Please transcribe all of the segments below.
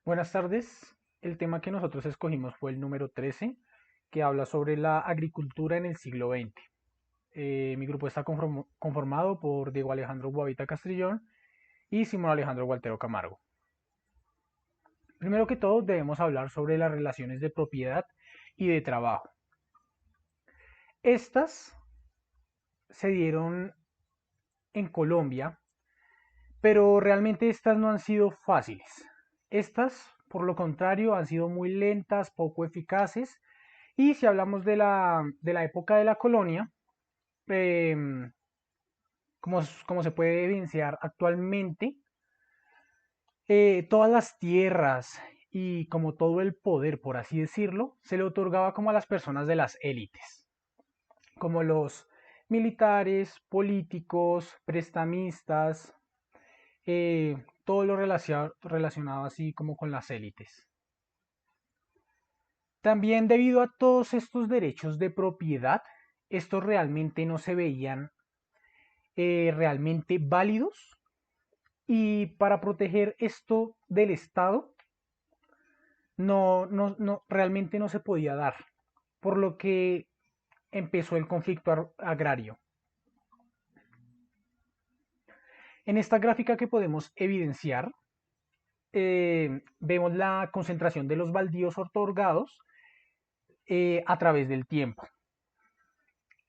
Buenas tardes. El tema que nosotros escogimos fue el número 13, que habla sobre la agricultura en el siglo XX. Mi grupo está conformado por Diego Alejandro Guavita Castrillón y Simón Alejandro Gualtero Camargo. Primero que todo, debemos hablar sobre las relaciones de propiedad y de trabajo. Estas se dieron en Colombia, pero realmente estas no han sido fáciles. Estas, por lo contrario, han sido muy lentas, poco eficaces. Y si hablamos de la época de la colonia, em, como se puede evidenciar actualmente, todas las tierras y como todo el poder, por así decirlo, se le otorgaba como a las personas de las élites, como los militares, políticos, prestamistas, todo lo relacionado así como con las élites. También debido a todos estos derechos de propiedad, estos realmente no se veían realmente válidos, y para proteger esto del Estado realmente no se podía dar, por lo que empezó el conflicto agrario. En esta gráfica que podemos evidenciar, vemos la concentración de los baldíos otorgados a través del tiempo.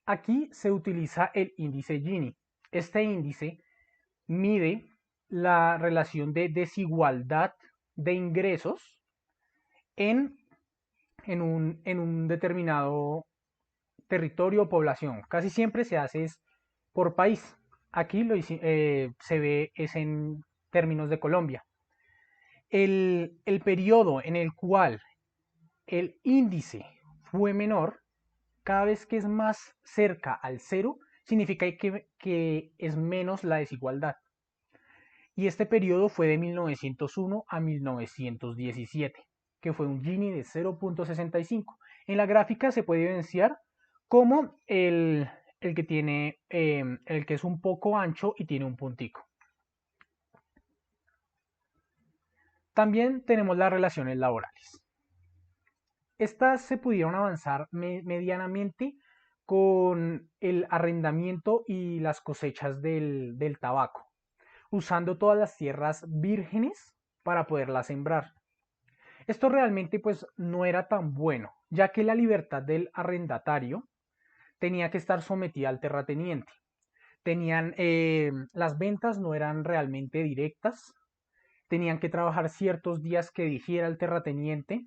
Aquí se utiliza el índice Gini. Este índice mide la relación de desigualdad de ingresos en, en un determinado territorio o población. Casi siempre se hace es por país. Aquí se ve es en términos de Colombia. El periodo en el cual el índice fue menor, cada vez que es más cerca al cero, significa que es menos la desigualdad. Y este periodo fue de 1901 a 1917, que fue un Gini de 0.65. En la gráfica se puede evidenciar como el que tiene, el que es un poco ancho y tiene un puntico. También tenemos las relaciones laborales. Estas se pudieron avanzar medianamente con el arrendamiento y las cosechas del tabaco, usando todas las tierras vírgenes para poderlas sembrar. Esto realmente pues no era tan bueno, ya que la libertad del arrendatario tenía que estar sometida al terrateniente. Las ventas no eran realmente directas, tenían que trabajar ciertos días que dijera el terrateniente,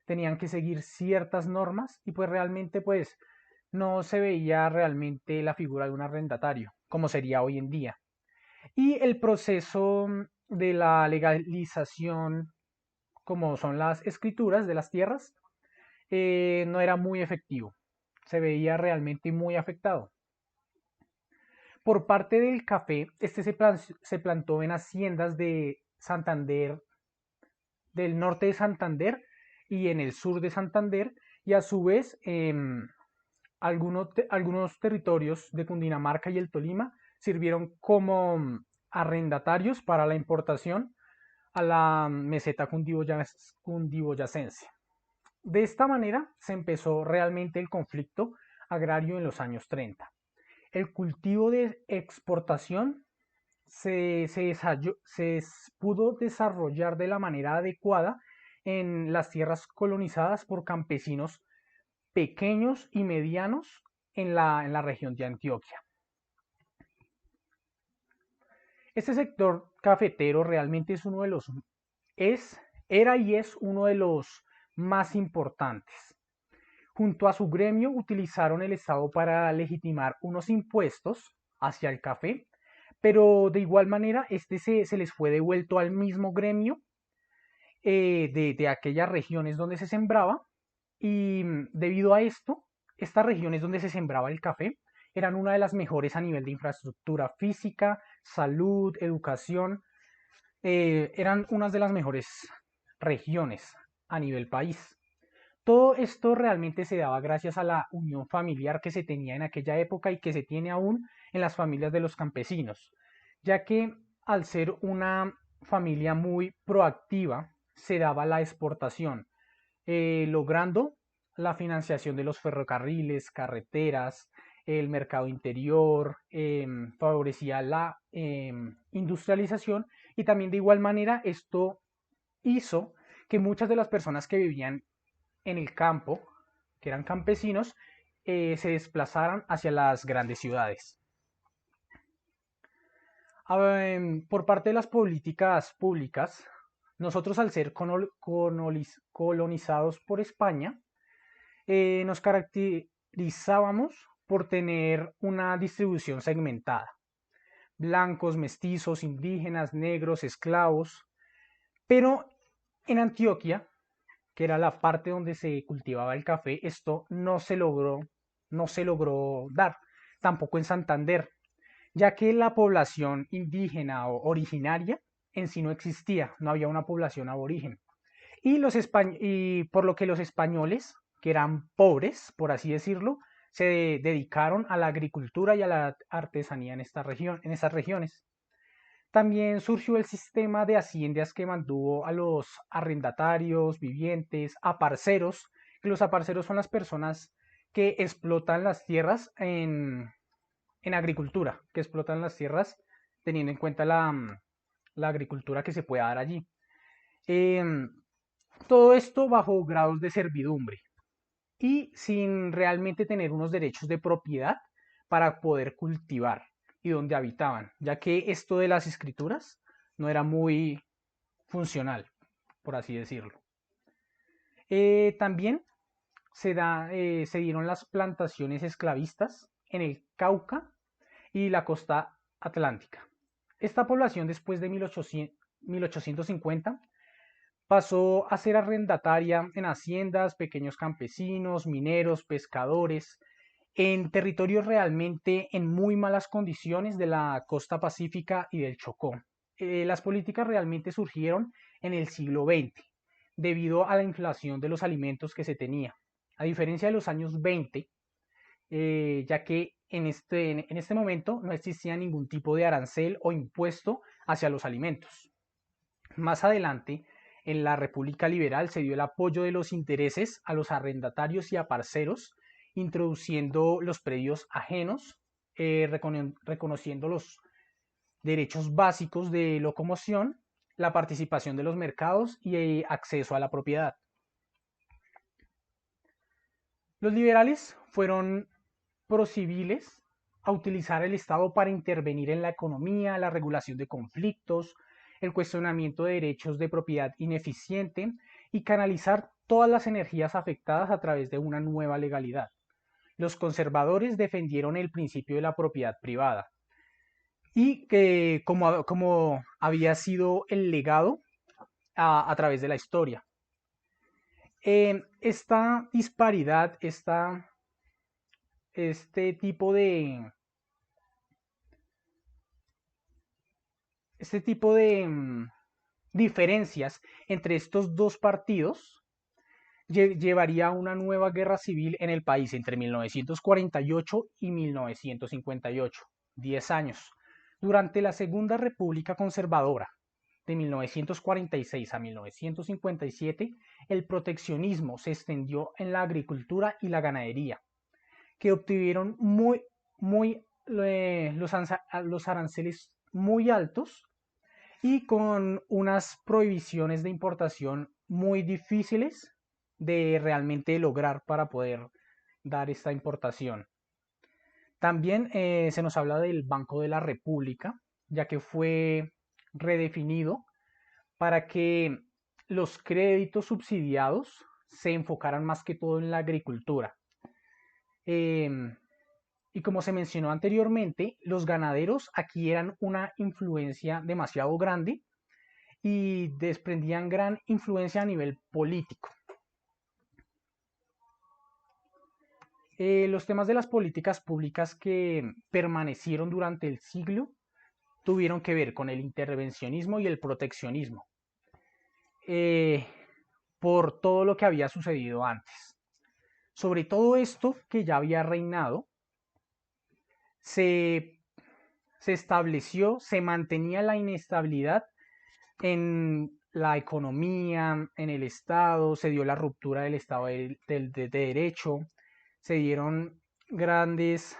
tenían que seguir ciertas normas y pues realmente pues no se veía realmente la figura de un arrendatario, como sería hoy en día. Y el proceso de la legalización, como son las escrituras de las tierras, no era muy efectivo, se veía realmente muy afectado. Por parte del café, este se plantó en haciendas de Santander, del norte de Santander y en el sur de Santander, y a su vez algunos territorios de Cundinamarca y el Tolima sirvieron como arrendatarios para la importación a la meseta cundiboyacense. De esta manera se empezó realmente el conflicto agrario en los años 30. El cultivo de exportación se pudo desarrollar de la manera adecuada en las tierras colonizadas por campesinos pequeños y medianos en la región de Antioquia. Este sector cafetero realmente es, era y es uno de los más importantes. Junto a su gremio utilizaron el Estado para legitimar unos impuestos hacia el café, pero de igual manera se les fue devuelto al mismo gremio de aquellas regiones donde se sembraba, y debido a esto, estas regiones donde se sembraba el café eran una de las mejores a nivel de infraestructura física, salud, educación, eran unas de las mejores regiones a nivel país. Todo esto realmente se daba gracias a la unión familiar que se tenía en aquella época y que se tiene aún en las familias de los campesinos, ya que al ser una familia muy proactiva se daba la exportación, logrando la financiación de los ferrocarriles, carreteras, el mercado interior, favorecía la industrialización y también de igual manera esto hizo que muchas de las personas que vivían en el campo, que eran campesinos, se desplazaran hacia las grandes ciudades. Por parte de las políticas públicas, nosotros al ser colonizados por España, nos caracterizábamos por tener una distribución segmentada. Blancos, mestizos, indígenas, negros, esclavos. Pero en Antioquia, que era la parte donde se cultivaba el café, esto no se logró dar. Tampoco en Santander, ya que la población indígena o originaria en sí no existía, no había una población aborigen. Y por lo que los españoles, que eran pobres, por así decirlo, se dedicaron a la agricultura y a la artesanía en en estas regiones. También surgió el sistema de haciendas que mantuvo a los arrendatarios, vivientes, aparceros, que los aparceros son las personas que explotan las tierras en agricultura, que explotan las tierras teniendo en cuenta la agricultura que se pueda dar allí. Em, Todo esto bajo grados de servidumbre y sin realmente tener unos derechos de propiedad para poder cultivar y donde habitaban, ya que esto de las escrituras no era muy funcional, por así decirlo. También se dieron las plantaciones esclavistas en el Cauca y la costa atlántica. Esta población después de 1850 pasó a ser arrendataria en haciendas, pequeños campesinos, mineros, pescadores, en territorios realmente en muy malas condiciones de la costa pacífica y del Chocó. Las políticas realmente surgieron en el siglo XX debido a la inflación de los alimentos que se tenía. A diferencia de los años 20, ya que en este momento no existía ningún tipo de arancel o impuesto hacia los alimentos. Más adelante, en la República Liberal se dio el apoyo de los intereses a los arrendatarios y a parceros, introduciendo los predios ajenos, reconociendo los derechos básicos de locomoción, la participación de los mercados y acceso a la propiedad. Los liberales fueron prociviles a utilizar el Estado para intervenir en la economía, la regulación de conflictos, el cuestionamiento de derechos de propiedad ineficiente y canalizar todas las energías afectadas a través de una nueva legalidad. Los conservadores defendieron el principio de la propiedad privada y que como había sido el legado a través de la historia. Esta disparidad, este tipo de, este tipo de diferencias entre estos dos partidos llevaría a una nueva guerra civil en el país entre 1948 y 1958, 10 años. Durante la Segunda República Conservadora, de 1946 a 1957, el proteccionismo se extendió en la agricultura y la ganadería, que obtuvieron los aranceles muy altos y con unas prohibiciones de importación muy difíciles de realmente lograr para poder dar esta importación. También se nos habla del Banco de la República, ya que fue redefinido para que los créditos subsidiados se enfocaran más que todo en la agricultura. Y como se mencionó anteriormente, los ganaderos aquí eran una influencia demasiado grande y desprendían gran influencia a nivel político. Los temas de las políticas públicas que permanecieron durante el siglo tuvieron que ver con el intervencionismo y el proteccionismo, por todo lo que había sucedido antes. Sobre todo esto que ya había reinado, se estableció, se mantenía la inestabilidad en la economía en el Estado, se dio la ruptura del Estado de Derecho, se dieron grandes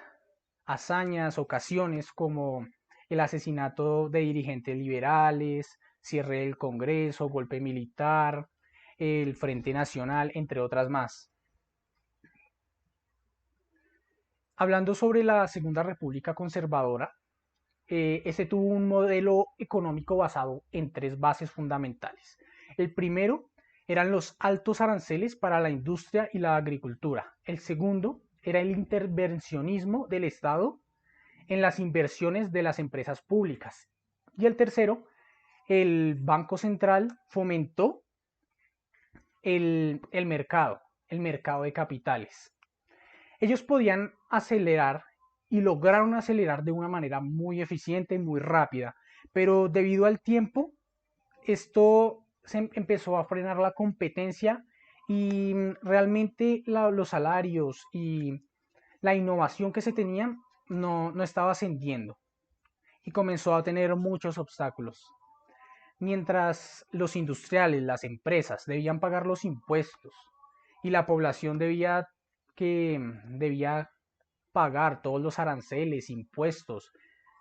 hazañas, ocasiones como el asesinato de dirigentes liberales, cierre del Congreso, golpe militar, el Frente Nacional, entre otras más. Hablando sobre la Segunda República Conservadora, ese tuvo un modelo económico basado en tres bases fundamentales. El primero eran los altos aranceles para la industria y la agricultura. El segundo era el intervencionismo del Estado en las inversiones de las empresas públicas. Y el tercero, el Banco Central fomentó el mercado de capitales. Ellos podían acelerar y lograron acelerar de una manera muy eficiente, muy rápida, pero debido al tiempo, esto se empezó a frenar la competencia y realmente los salarios y la innovación que se tenían no estaba ascendiendo y comenzó a tener muchos obstáculos. Mientras los industriales, las empresas debían pagar los impuestos y la población debía pagar todos los aranceles, impuestos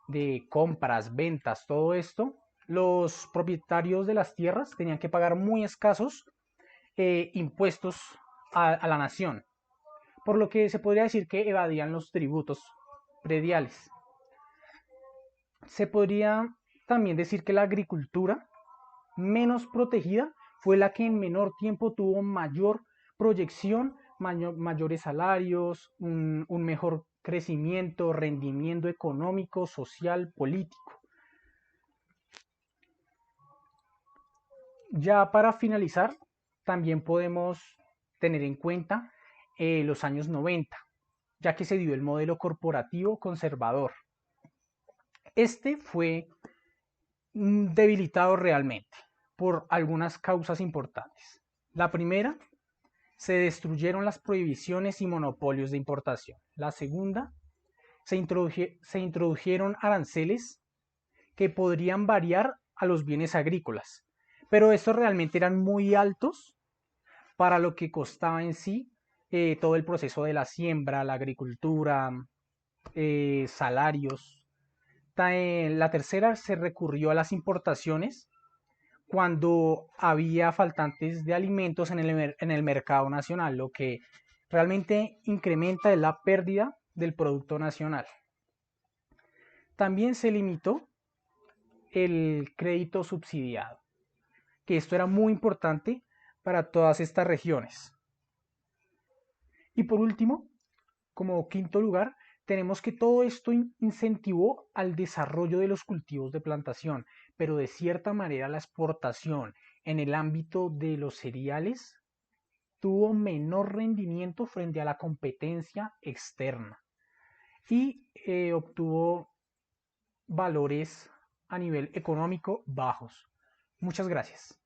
de compras, ventas, todo esto, los propietarios de las tierras tenían que pagar muy escasos impuestos a la nación, por lo que se podría decir que evadían los tributos prediales. Se podría también decir que la agricultura menos protegida fue la que en menor tiempo tuvo mayor proyección, mayores salarios, un mejor crecimiento, rendimiento económico, social, político. Ya para finalizar, también podemos tener en cuenta los años 90, ya que se dio el modelo corporativo conservador. Este fue debilitado realmente por algunas causas importantes. La primera, se destruyeron las prohibiciones y monopolios de importación. La segunda, se introdujeron aranceles que podrían variar a los bienes agrícolas, pero estos realmente eran muy altos para lo que costaba en sí todo el proceso de la siembra, la agricultura, salarios. La tercera, se recurrió a las importaciones cuando había faltantes de alimentos en el mercado nacional, lo que realmente incrementa la pérdida del producto nacional. También se limitó el crédito subsidiado, que esto era muy importante para todas estas regiones. Y por último, como quinto lugar, tenemos que todo esto incentivó al desarrollo de los cultivos de plantación, pero de cierta manera la exportación en el ámbito de los cereales tuvo menor rendimiento frente a la competencia externa y obtuvo valores a nivel económico bajos. Muchas gracias.